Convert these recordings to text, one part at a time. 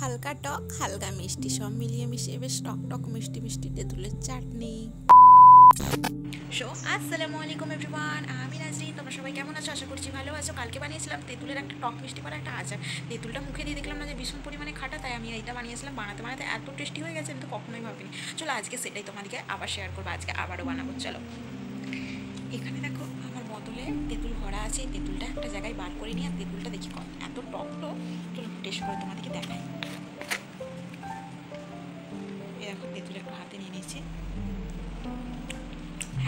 হালকা টক হালকা মিষ্টি সব মিলিয়ে মিশিয়ে বেশ টক টক মিষ্টি মিষ্টি তেঁতুলের চাটনি। আসসালামু আলাইকুম এভরিওয়ান, আমি নাজরিন। তোমরা সবাই কেমন আছো? আশা করছি ভালো আছো। কালকে বানিয়েছিলাম তেঁতুলের একটা টক মিষ্টি করা একটা আচার। তেঁতুলটা মুখে দিয়ে দেখলাম না যে ভীষণ পরিমাণে খাটা, তাই আমি এইটা বানিয়েছিলাম। বানাতে বানাতে এত টেস্টি হয়ে গেছে, আমি তো কখনোই ভাবিনি। চলো আজকে সেটাই তোমাদেরকে আবার শেয়ার করবো, আজকে আবারও বানাবো। চলো এখানে দেখো আমার বোতলে তেঁতুল ভরা আছে। তেঁতুলটা একটা জায়গায় বার করে নিয়ে, আর তেঁতুলটা দেখি এত টক টক। চলো টেস্ট করে তোমাদেরকে দেখাই। এরকম তেঁতুল একটু হাতে নিয়ে নিয়েছি।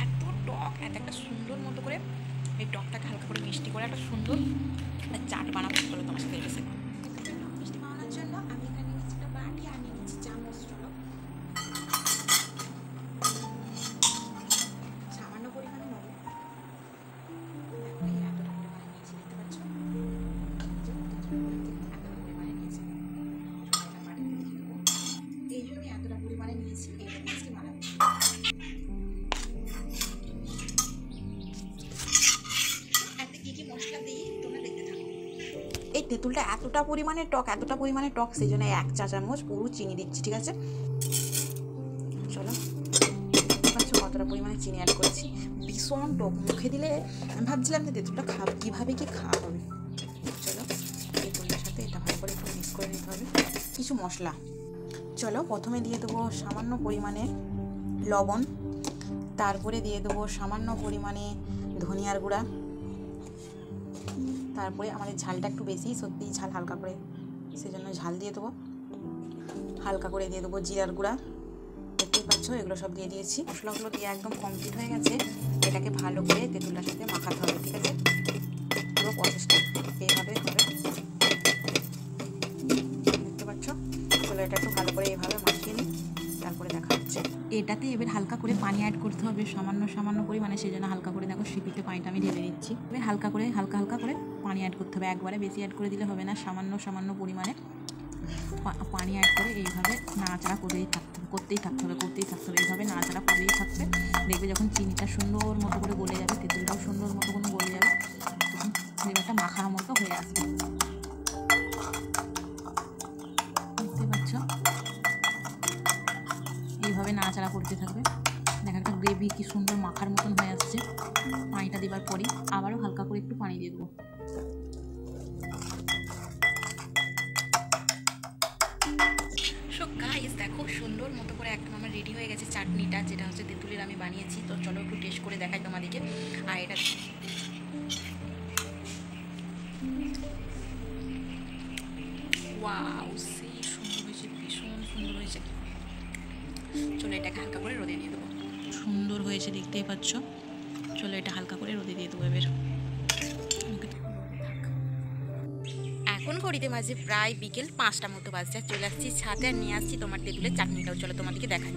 এত টক, এত একটা সুন্দর মতো করে এই টকটাকে হালকা করে মিষ্টি করে একটা সুন্দর চাট বানাবো। চলো তোমার সাথে এটা শেখো। মিষ্টি বানানোর জন্য আমি এখানে নিয়েছি একটা বাটি আর নিয়ে নিয়েছি চামচ। চলো সামান্য পরিমাণে নেবো। দেখো এই এতটা পরিমাণে নিয়েছি, দেখতে পাচ্ছ? এতটা পরিমাণে নিয়েছি, এই জন্য এতটা পরিমাণে নিয়েছি। এইটা মিষ্টি বানাবো। এই তেঁতুলটা এতটা পরিমাণে টক, সেই জন্য 1 চা চামচ পুরো চিনি দিচ্ছি, ঠিক আছে? চলো কতটা পরিমাণে চিনি অ্যাড করেছি। ভীষণ টক, মুখে দিলে আমি ভাবছিলাম যে তেঁতুলটা কীভাবে কি খাওয়া হবে। চলো তেঁতুলটার সাথে এটা ভালো করে একটু মিক্স করে নিতে হবে। কিছু মশলা, চলো প্রথমে দিয়ে দেবো সামান্য পরিমাণে লবণ, তারপরে দিয়ে দেবো সামান্য পরিমাণে ধনিয়ার গুঁড়া, তারপরে আমাদের ঝালটা একটু বেশি, সত্যিই ঝাল হালকা করে, সেজন্য ঝাল দিয়ে দেবো। হালকা করে দিয়ে দেবো জিরার গুঁড়া, দেখতেই পাচ্ছ এগুলো সব দিয়ে দিয়েছি। মশলাগুলো দিয়ে একদম কমপ্লিট হয়ে গেছে। এটাকে ভালো করে তেঁতুলটার সাথে মাখাতে হবে, ঠিক আছে? পুরো প্রসেসটা এইভাবে হবে, দেখতে পাচ্ছ? চলো এটা একটু ভালো করে এইভাবে মাখিয়ে নিই, তারপরে দেখা হচ্ছে। এটাতে এবার হালকা করে পানি অ্যাড করতে হবে, সামান্য পরিমাণে। সেই জন্য হালকা করে দেখো সিপিতে পানিটা আমি ঢেলে দিচ্ছি। এবার হালকা করে পানি অ্যাড করতে হবে। একবারে বেশি অ্যাড করে দিলে হবে না, সামান্য পরিমাণে পানি অ্যাড করে এইভাবে নাড়াচাড়া করতেই থাকতে হবে। এইভাবে নাড়াচাড়া করেই থাকবে। দেখবে যখন চিনিটা সুন্দর মতো করে গলে যাবে, তেঁতুলটাও সুন্দর মতো করে গলে যাবে, তখন ফ্লেভারটা মাখার মতো হয়ে আসবে। দেখতে পাচ্ছ? এইভাবে নাড়াচাড়া করতে থাকবে। দেখা একটা গ্রেভি কি সুন্দর মাখার মতন হয়ে আসছে। পানিটা দেওয়ার পরেই আবারও হালকা করে একটু পানি দিয়ে দেবো। গাইস দেখো সুন্দর মতো করে একদম আমার রেডি হয়ে গেছে চাটনিটা, যেটা হচ্ছে তেঁতুলের আমি বানিয়েছি। তো চলো একটু টেস্ট করে দেখাই তোমাদেরকে। আর এটা ওয়াও, সেই সুন্দর হয়েছে, ভীষণ সুন্দর হয়েছে। চলো এটাকে হালকা করে রোদে দিয়ে দেবো। সুন্দর হয়েছে, দেখতেই পাচ্ছ। চলো এটা হালকা করে রোদে দিয়ে দেবো এবার। এখন ঘড়িতে বাজে প্রায় বিকেল 5টা মতো বাজছে। চলে আসছি ছাদে আর নিয়ে আসছি তোমার তেঁতুলের চাটনিটাও। চলো তোমাদেরকে দেখাই।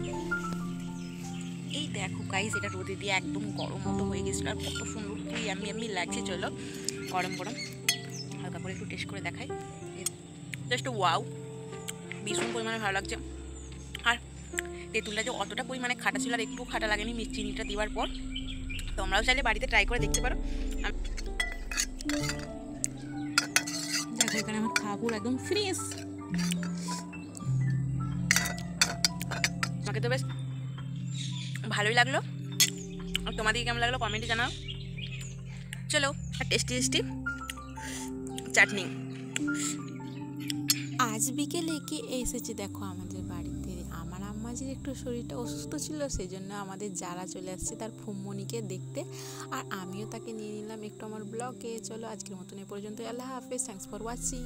এই দেখো গাইস, এটা রোদে দিয়ে একদম গরম মতো হয়ে গেছিলো, আর কত সুন্দর ইয়াম্মি লাগছে। চলো গরম হালকা করে একটু টেস্ট করে দেখাই। জাস্ট ওয়াও, ভীষণ পরিমাণে ভালো লাগছে। আর তেঁতুলটা যে অতটা পরিমাণে খাটা ছিল, আর একটু খাটা লাগেনি চিনিটা দেওয়ার পর। তোমরাও চাইলে বাড়িতে ট্রাই করে দেখতে পারো। দেখো এখানে আমার খাবার একদম ফ্রেশ। আমাকে তো বেশ ভালোই লাগলো, আর তোমাদেরকে কেমন লাগলো কমেন্টে জানাও। চলো টেস্টি চাটনি। আজ বিকেলে কি এসেছে দেখো আমাদের বাড়িতে। আমার আম্মাজির একটু শরীরটা অসুস্থ ছিল, সেই জন্য আমাদের যারা চলে আসছে তার ফুম্মনিকে দেখতে, আর আমিও তাকে নিয়ে নিলাম একটু আমার ব্লগে। চলো আজকের মতন এ পর্যন্ত। আল্লাহ হাফেজ, থ্যাঙ্কস ফর ওয়াচিং।